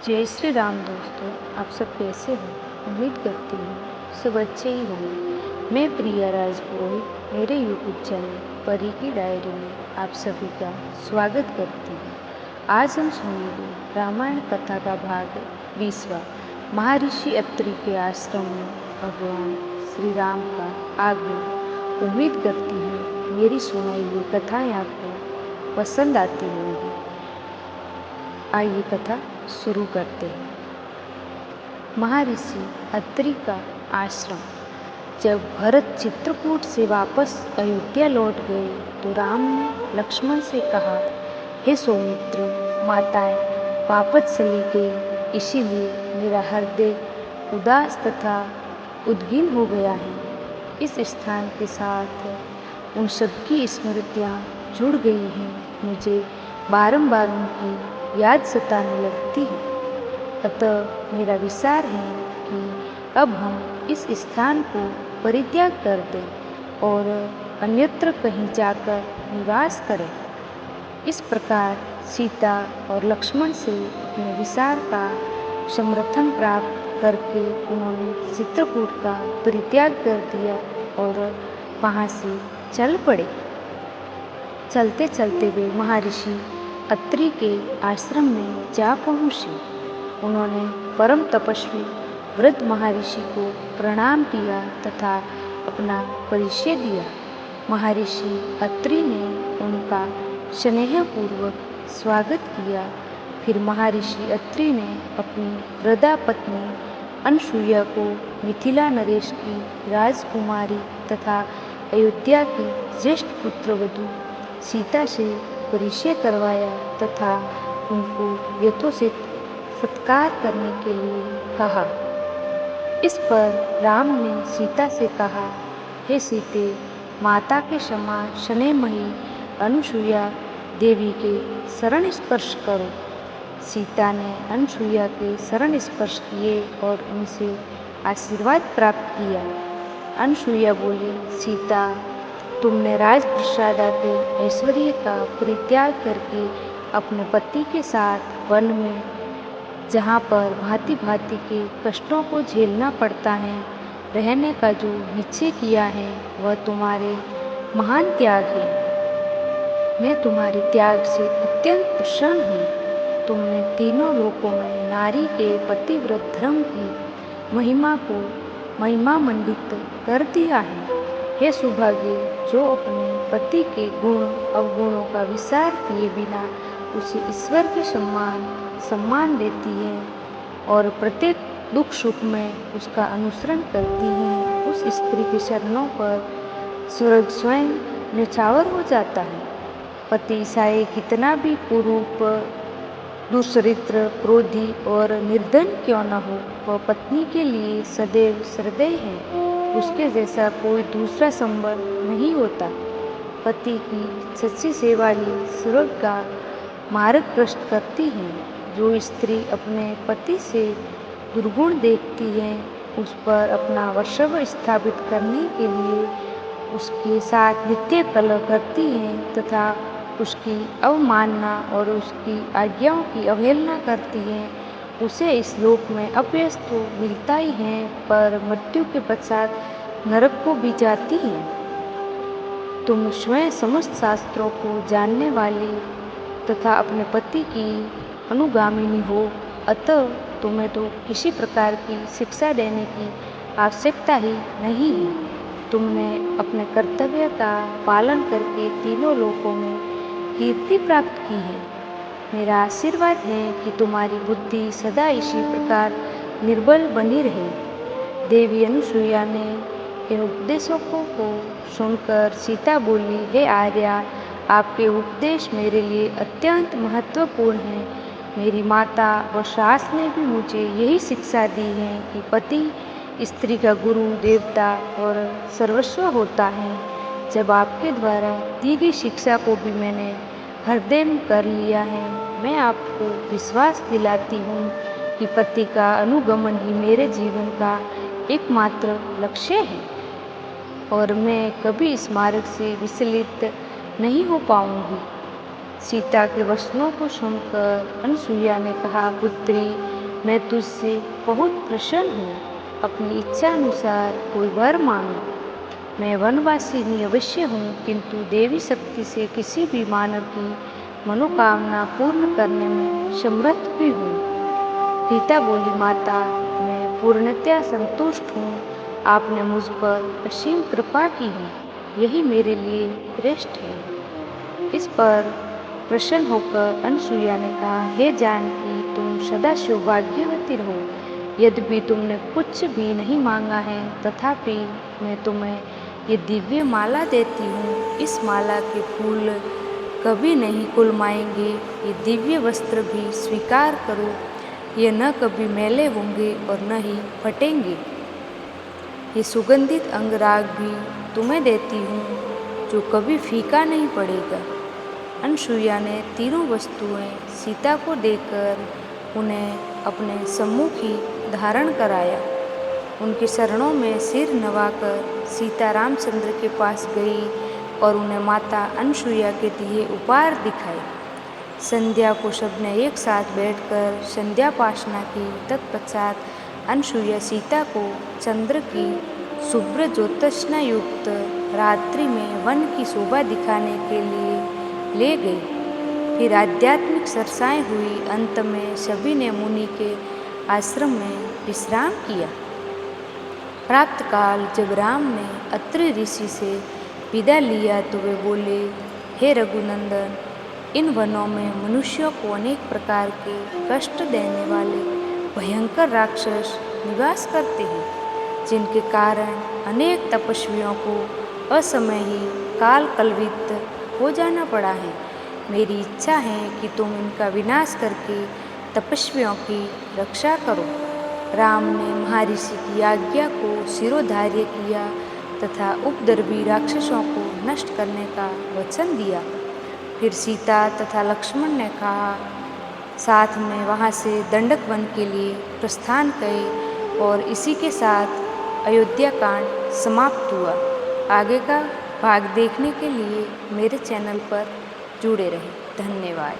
जय श्री राम दोस्तों। आप सब कैसे हो? उम्मीद करती हूँ सब अच्छे ही होंगे। मैं प्रिया राजपुरोहित मेरे यूट्यूब चैनल परी की डायरी में आप सभी का स्वागत करती हूँ। आज हम सुनेंगे रामायण कथा का भाग 20वां। महर्षि अत्रि के आश्रम में भगवान श्री राम का आगमन। उम्मीद करती हूँ मेरी सुनाई हुई कथाएं आपको पसंद आती होंगी। आइए कथा शुरू करते हैं। महर्षि अत्रि का आश्रम। जब भरत चित्रकूट से वापस अयोध्या लौट गए तो राम ने लक्ष्मण से कहा, हे सौमित्र, माताएं वापस चली गई, इसीलिए मेरा हृदय उदास तथा उद्विग्न हो गया है। इस स्थान के साथ उन सबकी स्मृतियाँ जुड़ गई हैं। मुझे बारंबार उनकी याद सताने लगती है। अतः मेरा विचार है कि अब हम इस स्थान को परित्याग कर दें और अन्यत्र कहीं जाकर निवास करें। इस प्रकार सीता और लक्ष्मण से अपने विचार का समर्थन प्राप्त करके उन्होंने चित्रकूट का परित्याग कर दिया और वहाँ से चल पड़े। चलते चलते वे महर्षि अत्रि के आश्रम में जा पहुँचे। उन्होंने परम तपस्वी वृद्ध महर्षि को प्रणाम किया तथा अपना परिचय दिया। महर्षि अत्रि ने उनका स्नेहपूर्वक स्वागत किया। फिर महर्षि अत्रि ने अपनी वृद्धा पत्नी अनसुईया को मिथिला नरेश की राजकुमारी तथा अयोध्या की ज्येष्ठ पुत्रवधू सीता से परिचय करवाया तथा उनको यथोचित सत्कार करने के लिए कहा। इस पर राम ने सीता से कहा, हे सीते, माता के समान स्नेहमयी अनुसुईया देवी के शरण स्पर्श करो। सीता ने अनुसुईया के शरण स्पर्श किए और उनसे आशीर्वाद प्राप्त किया। अनुसुईया बोली, सीता, तुमने राजप्रसादा के ऐश्वर्य का परित्याग करके अपने पति के साथ वन में, जहाँ पर भांति भांति के कष्टों को झेलना पड़ता है, रहने का जो निश्चय किया है वह तुम्हारे महान त्याग है। मैं तुम्हारे त्याग से अत्यंत प्रसन्न हूँ। तुमने तीनों लोकों में नारी के पतिव्रत धर्म की महिमा को महिमामंडित कर दिया है। हे सुभागी, जो अपने पति के गुण अवगुणों का विचार किए बिना उसे ईश्वर के सम्मान देती है और प्रत्येक दुख सुख में उसका अनुसरण करती है, उस स्त्री के चरणों पर स्वर्ग स्वयं न्यौछावर हो जाता है। पति चाहे कितना भी कुरूप, दुष्चरित्र, क्रोधी और निर्धन क्यों न हो, वह पत्नी के लिए सदैव श्रद्धेय है। उसके जैसा कोई दूसरा संबंध नहीं होता। पति की सच्ची सेवा ही स्वर्ग का मार्ग प्रशस्त करती है। जो स्त्री अपने पति से दुर्गुण देखती है, उस पर अपना वर्चस्व स्थापित करने के लिए उसके साथ नित्य कलह करती है तथा उसकी अवमानना और उसकी आज्ञाओं की अवहेलना करती है, उसे इस लोक में अपयश तो मिलता ही है, पर मृत्यु के पश्चात नरक को भी जाती है। तुम स्वयं समस्त शास्त्रों को जानने वाली तथा अपने पति की अनुगामिनी हो, अतः तुम्हें तो किसी प्रकार की शिक्षा देने की आवश्यकता ही नहीं है। तुमने अपने कर्तव्य का पालन करके तीनों लोकों में कीर्ति प्राप्त की है। मेरा आशीर्वाद है कि तुम्हारी बुद्धि सदा इसी प्रकार निर्बल बनी रहे। देवी अनुसुईया ने इन उपदेशों को सुनकर सीता बोली, हे आर्या, आपके उपदेश मेरे लिए अत्यंत महत्वपूर्ण हैं। मेरी माता और सास ने भी मुझे यही शिक्षा दी है कि पति स्त्री का गुरु, देवता और सर्वस्व होता है। जब आपके द्वारा दी गई शिक्षा को भी मैंने हृदय में कर लिया है, मैं आपको विश्वास दिलाती हूँ कि पति का अनुगमन ही मेरे जीवन का एकमात्र लक्ष्य है और मैं कभी इस मार्ग से विचलित नहीं हो पाऊंगी। सीता के वचनों को सुनकर अनसुईया ने कहा, पुत्री, मैं तुझसे बहुत प्रसन्न हूँ। अपनी इच्छा अनुसार कोई वर मांगो। मैं वनवासिनी अवश्य हूँ, किंतु देवी शक्ति से किसी भी मानव की मनोकामना पूर्ण करने में समर्थ भी हूँ। सीता बोली, माता, मैं पूर्णतया संतुष्ट हूँ। आपने मुझ पर असीम कृपा की है, यही मेरे लिए श्रेष्ठ है। इस पर प्रसन्न होकर अनसुईया ने कहा, हे जानकी, तुम सदा सौभाग्यवती रहो। यद्यपि तुमने कुछ भी नहीं मांगा है, तथापि मैं तुम्हें ये दिव्य माला देती हूँ। इस माला के फूल कभी नहीं कुलमाएंगे। ये दिव्य वस्त्र भी स्वीकार करो, ये न कभी मैले होंगे और न ही फटेंगे। ये सुगंधित अंगराग भी तुम्हें देती हूँ, जो कभी फीका नहीं पड़ेगा। अनसुईया ने तीनों वस्तुएं सीता को देकर उन्हें अपने सम्मुख ही धारण कराया। उनके चरणों में सिर नवाकर सीता रामचंद्र के पास गई और उन्हें माता अनसुईया के दिए उपहार दिखाए। संध्या को सबने एक साथ बैठकर संध्यापासना की। तत्पश्चात अनसुईया सीता को चंद्र की शुभ्र ज्योत्स्ना युक्त रात्रि में वन की शोभा दिखाने के लिए ले गई। फिर आध्यात्मिक चर्चाएं हुई। अंत में सभी ने मुनि के आश्रम में विश्राम किया। प्रातःकाल जब राम ने अत्रि ऋषि से विदा लिया तो वे बोले, हे रघुनंदन, इन वनों में मनुष्यों को अनेक प्रकार के कष्ट देने वाले भयंकर राक्षस निवास करते हैं, जिनके कारण अनेक तपस्वियों को असमय ही काल कलवित हो जाना पड़ा है। मेरी इच्छा है कि तुम इनका विनाश करके तपस्वियों की रक्षा करो। राम ने महर्षि की आज्ञा को शिरोधार्य किया तथा उपद्रवी राक्षसों को नष्ट करने का वचन दिया। फिर सीता तथा लक्ष्मण ने कहा, साथ में वहाँ से दंडक वन के लिए प्रस्थान किए और इसी के साथ अयोध्या कांड समाप्त हुआ। आगे का भाग देखने के लिए मेरे चैनल पर जुड़े रहें। धन्यवाद।